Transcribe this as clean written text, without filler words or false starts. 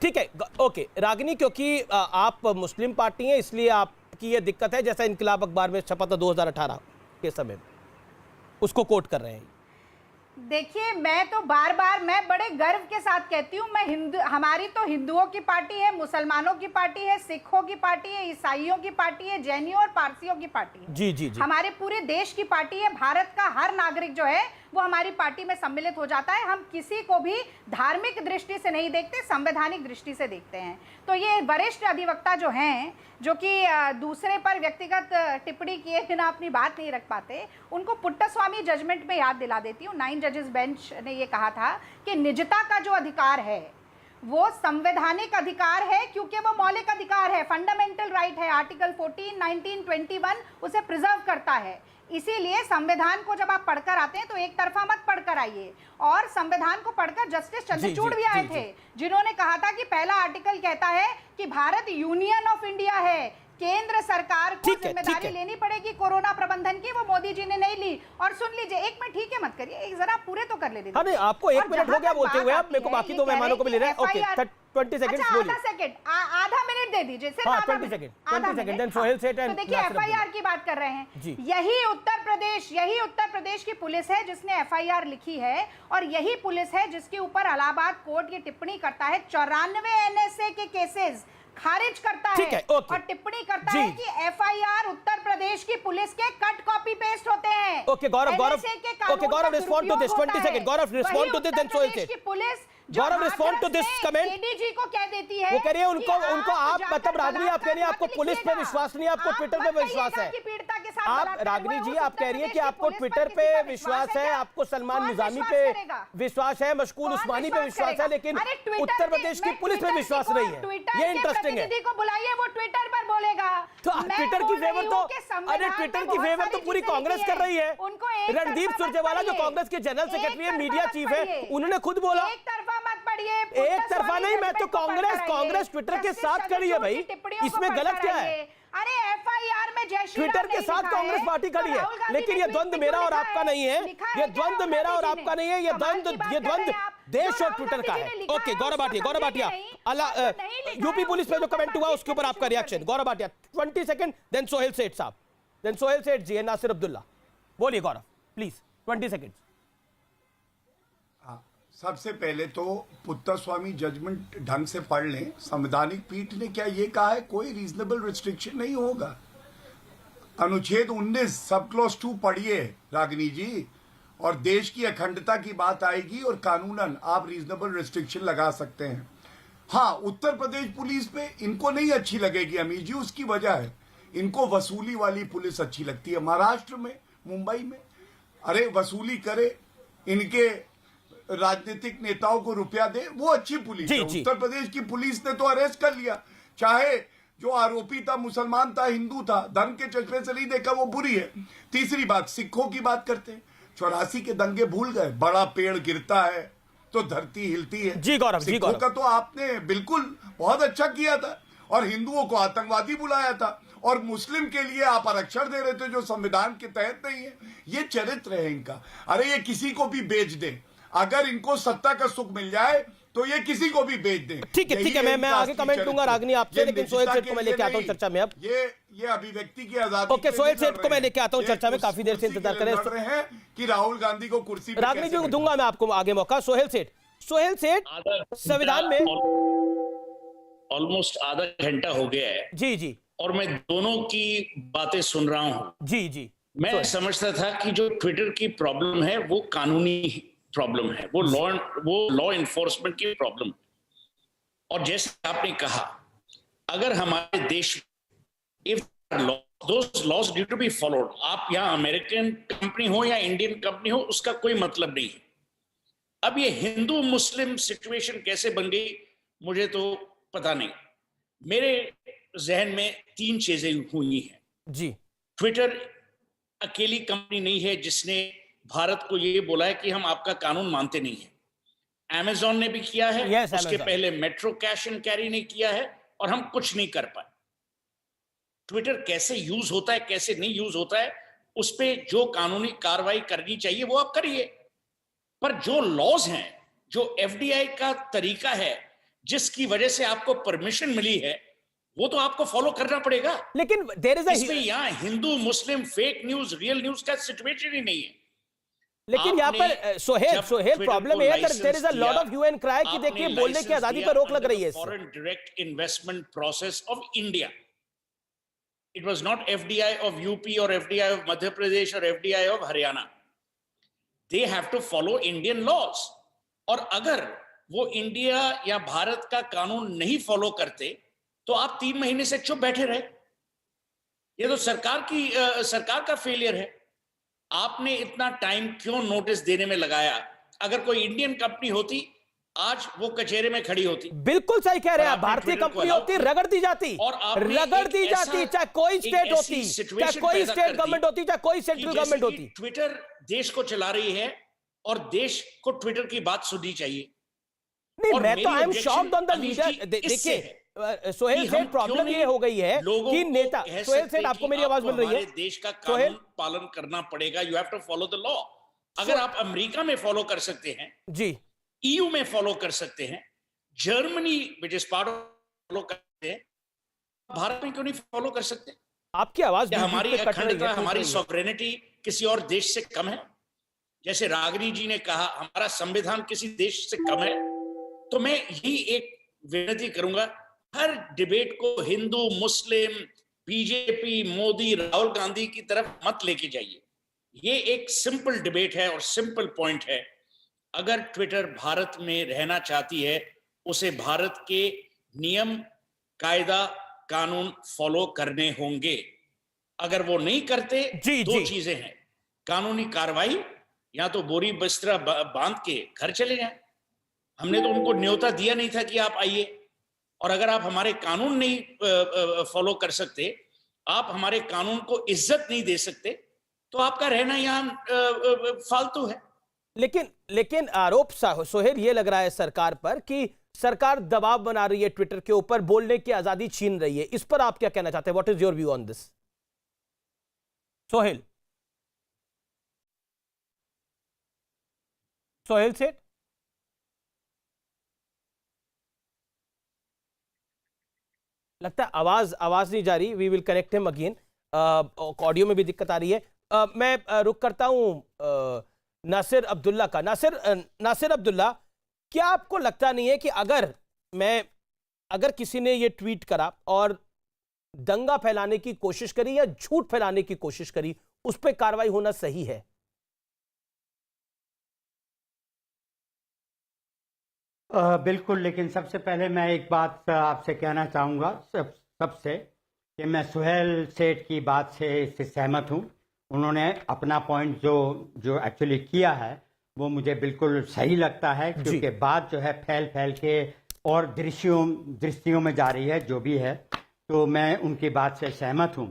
ठीक है, ओके रागिनी, क्योंकि आप मुस्लिम पार्टी हैं इसलिए आपकी ये दिक्कत है, जैसा इनकलाब अखबार में छपा था 2018 के समय में, उसको कोट कर रहे हैं। देखिए, मैं तो बार बार मैं बड़े गर्व के साथ कहती हूँ, मैं हिंदू, हमारी तो हिंदुओं की पार्टी है, मुसलमानों की पार्टी है, सिखों की पार्टी है, ईसाइयों की पार्टी है, जैनियों और पारसियों की पार्टी है। जी जी जी, हमारे पूरे देश की पार्टी है। भारत का हर नागरिक जो है वो हमारी पार्टी में सम्मिलित हो जाता है। हम किसी को भी धार्मिक दृष्टि से नहीं देखते, संवैधानिक दृष्टि से देखते हैं। तो ये वरिष्ठ अधिवक्ता जो हैं, जो कि दूसरे पर व्यक्तिगत टिप्पणी किए बिना अपनी बात नहीं रख पाते, उनको पुट्टास्वामी जजमेंट में याद दिला देती हूँ। 9 जजेस बेंच ने ये कहा था कि निजता का जो अधिकार है वो संवैधानिक अधिकार है, क्योंकि वो मौलिक अधिकार है, फंडामेंटल राइट है। आर्टिकल 14, 19, 21 उसे प्रिजर्व करता है। इसीलिए संविधान को जब आप पढ़कर आते हैं तो एक तरफा मत पढ़कर आइए। और संविधान को पढ़कर जस्टिस चंद्रचूड़ भी आए थे, जिन्होंने कहा था कि पहला आर्टिकल कहता है कि भारत यूनियन ऑफ इंडिया है, केंद्र सरकार को जिम्मेदारी लेनी पड़ेगी कोरोना प्रबंधन की, वो मोदी जी ने नहीं ली। और सुन लीजिए, एक मिनट ठीक है, मत करिए, एक जरा पूरे तो कर ले दीजिए। हाँ नहीं, आपको 1 मिनट हो गया बोलते हुए, आप मेरे को बाकी 2 मेहमानों को भी ले रहे हैं। ओके 20 सेकंड्स बोलिए। आधा मिनट दे दीजिए, सिर्फ हाँ, आधा 20 सेकंड, आधा 20 सेकंड, मिनट। देन सोहेल सेठ एंड तो देखिए, एफआईआर की बात कर रहे हैं। यही उत्तर प्रदेश की पुलिस है जिसने एफआईआर लिखी है, और यही पुलिस है जिसके ऊपर इलाहाबाद कोर्ट ये टिप्पणी करता है, 94 एनएसए के केसेस खारिज करता है और टिप्पणी करता है कि एफआईआर उत्तर प्रदेश की पुलिस के कट कॉपी पेस्ट होते हैं। Okay Gaurav respond to this 20 second, Gaurav respond to this, then Sohail Seth की police Gaurav respond to this comment. ADG को कह देती है, वो कह रही है उनको आप मतलब रागिनी, आप कह रही है आपको पुलिस पे विश्वास नहीं, आपको ट्विटर पे विश्वास है। आप रागिनी जी, आप कह रही है कि आपको ट्विटर पे विश्वास है, आपको सलमान निजामी पे विश्वास है, मशकूल उस्मानी पे विश्वास है, लेकिन उत्तर प्रदेश की पुलिस पे विश्वास नहीं है। ये इंटरेस्टिंग है। को बुलाइए, वो ट्विटर पर बोलेगा। तो ट्विटर की फेवर तो, अरे ट्विटर की फेवर तो पूरी कांग्रेस कर रही है। रणदीप सुरजेवाला जो कांग्रेस के जनरल सेक्रेटरी है, मीडिया चीफ है, उन्होंने खुद बोला एक तरफा मत पढ़िए। एक तरफा नहीं, मैं तो कांग्रेस ट्विटर के साथ खड़ी है भाई, इसमें गलत क्या है? अरे एफआईआर में जय श्री राम ट्विटर के साथ कांग्रेस पार्टी खड़ी है, लेकिन ये द्वंद्व मेरा और आपका नहीं है, ये द्वंद्व मेरा और आपका नहीं है, ये द्वंद्व देश और ट्विटर का है। Okay Gaurav Bhatia UP police पे जो कमेंट हुआ उसके ऊपर आपका reaction. Gaurav Bhatia 20 second, then Sohail सेठ साहब, देन सोहेल सेठ जी, नासिर अब्दुल्ला, बोलिए गौरव प्लीज 20 सेकंड। सबसे पहले तो पुट्टास्वामी जजमेंट ढंग से पढ़ लें। संवैधानिक पीठ ने क्या ये कहा है? कोई रीजनेबल रिस्ट्रिक्शन नहीं होगा। अनुच्छेद 19 सब क्लॉज 2 पढ़िए रागिनी जी, और देश की अखंडता की बात आएगी और कानूनन आप रीजनेबल रिस्ट्रिक्शन लगा सकते हैं। हाँ, उत्तर प्रदेश पुलिस पे इनको नहीं अच्छी लगेगी अमीर जी, उसकी वजह है इनको वसूली वाली पुलिस अच्छी लगती है। महाराष्ट्र में, मुंबई में, अरे वसूली करे, इनके राजनीतिक नेताओं को रुपया दे, वो अच्छी पुलिस है। उत्तर प्रदेश की पुलिस ने तो अरेस्ट कर लिया, चाहे जो आरोपी था मुसलमान था, हिंदू था, धर्म के चश्मे से नहीं देखा, वो बुरी है। तीसरी बात, सिखों की बात करते हैं, 84 के दंगे भूल गए? बड़ा पेड़ गिरता है तो धरती हिलती है। जी गौरव, सिखों का तो आपने बिल्कुल बहुत अच्छा किया था, और हिंदुओं को आतंकवादी बुलाया था, और मुस्लिम के लिए आप आरक्षण दे रहे थे जो संविधान के तहत नहीं है। ये चरित्र है इनका। अरे ये किसी को भी बेच दे, अगर इनको सत्ता का सुख मिल जाए तो ये किसी को भी बेच दें। ठीक है, मैं आगे कमेंट दूंगा रागिनी आपसे, लेकिन सोहेल सेठ को मैं लेके आता हूं चर्चा में। अब ये अभिव्यक्ति की आजादी। ओके, सोहेल सेठ को मैं लेके आता हूं चर्चा में, काफी देर से इंतजार कर रहे हैं कि राहुल गांधी को कुर्सी। रागिनी जी को दूंगा मैं आपको आगे मौका। सोहेल सेठ संविधान में ऑलमोस्ट आधा घंटा हो गया है जी, और मैं दोनों की बातें सुन रहा हूं। जी मैं समझता था कि जो ट्विटर की प्रॉब्लम है वो कानूनी प्रॉब्लम है, वो लॉ इन्फोर्समेंट की प्रॉब्लम। और जैसे आपने कहा, अगर हमारे देश if those laws due to be followed, आप यहां अमेरिकन कंपनी हो या इंडियन कंपनी हो, उसका कोई मतलब नहीं है। अब ये हिंदू मुस्लिम सिचुएशन कैसे बन गई मुझे तो पता नहीं। मेरे जहन में 3 चीजें हुई हैं जी। ट्विटर अकेली कंपनी नहीं है जिसने भारत को ये बोला है कि हम आपका कानून मानते नहीं है। Amazon ने भी किया है, उसके पहले मेट्रो कैश एंड कैरी ने किया है, और हम कुछ नहीं कर पाए। ट्विटर कैसे यूज होता है, कैसे नहीं यूज होता है, उस पर जो कानूनी कार्रवाई करनी चाहिए वो आप करिए। पर जो लॉज हैं, जो एफडीआई का तरीका है, जिसकी वजह से आपको परमिशन मिली है, वो तो आपको फॉलो करना पड़ेगा। लेकिन देयर इज इसमें यहाँ Hindu Muslim fake news real news का सिचुएशन ही नहीं है। लेकिन यहाँ पर सोहेल प्रॉब्लम है that there is a lot of hue and cry कि देखिए बोलने की आजादी पर रोक लग रही है। Foreign direct investment process of India, it was not FDI of UP और एफडीआई ऑफ मध्य प्रदेश और FDI of Haryana. They have to follow Indian laws, और अगर वो इंडिया या भारत का कानून नहीं फॉलो करते तो आप 3 महीने से चुप बैठे रहे। ये तो सरकार का फेलियर है। आपने इतना टाइम क्यों नोटिस देने में लगाया? अगर कोई इंडियन कंपनी होती, आज वो कचहरे में खड़ी होती। बिल्कुल सही कह रहे हैं आप, भारतीय कंपनी होती रगड़ दी जाती, चाहे कोई स्टेट होती, चाहे कोई स्टेट गवर्नमेंट होती, चाहे कोई सेंट्रल गवर्नमेंट होती। ट्विटर देश को चला रही है और देश को ट्विटर की बात सुननी चाहिए। नहीं, मैं तो I am shocked on the leader. देखिए सोहेल सेठ, प्रॉब्लम ये हो गई है कि नेता, सोहेल सेठ आपको मेरी आवाज मिल रही है? देश का कानून पालन करना पड़ेगा। You have to follow the law. अगर आप अमेरिका में फॉलो कर सकते हैं जी, ईयू में फॉलो कर सकते हैं, Germany which is part follow करते हैं, भारत में क्यों नहीं फॉलो कर सकते? आपकी आवाज, हमारी अखंडता, हमारी सॉवरेनिटी किसी और देश से कम है? जैसे रागनी जी ने कहा हमारा संविधान किसी देश से कम है। तो मैं यही एक विनती करूंगा, हर डिबेट को हिंदू मुस्लिम बीजेपी मोदी राहुल गांधी की तरफ मत लेके जाइए। ये एक सिंपल डिबेट है और सिंपल पॉइंट है। अगर ट्विटर भारत में रहना चाहती है, उसे भारत के नियम कायदा कानून फॉलो करने होंगे। अगर वो नहीं करते, दो चीजें हैं, कानूनी कार्रवाई, या तो बोरी बिस्तरा बांध के घर चले जाएं। हमने तो उनको न्योता दिया नहीं था कि आप आइए। और अगर आप हमारे कानून नहीं फॉलो कर सकते, आप हमारे कानून को इज्जत नहीं दे सकते, तो आपका रहना यहाँ फालतू है। लेकिन आरोप सोहेल ये लग रहा है सरकार पर कि सरकार दबाव बना रही है ट्विटर के ऊपर, बोलने की आजादी छीन रही है। इस पर आप क्या कहना चाहते हैं? What is your view on this Sohail Seth? लगता है आवाज नहीं जा रही। We will connect him again. Audio में भी दिक्कत आ रही है। मैं रुक करता हूं नासिर अब्दुल्ला का। नासिर अब्दुल्ला, क्या आपको लगता नहीं है कि अगर किसी ने ये ट्वीट करा और दंगा फैलाने की कोशिश करी या झूठ फैलाने की कोशिश करी, उस पर कार्रवाई होना सही है? बिल्कुल, लेकिन सबसे पहले मैं एक बात आपसे कहना चाहूँगा सबसे कि मैं सोहेल सेठ की बात से सहमत हूँ। उन्होंने अपना पॉइंट जो एक्चुअली किया है वो मुझे बिल्कुल सही लगता है, क्योंकि बात जो है फैल के और दृश्यों में जा रही है जो भी है, तो मैं उनकी बात से सहमत हूँ।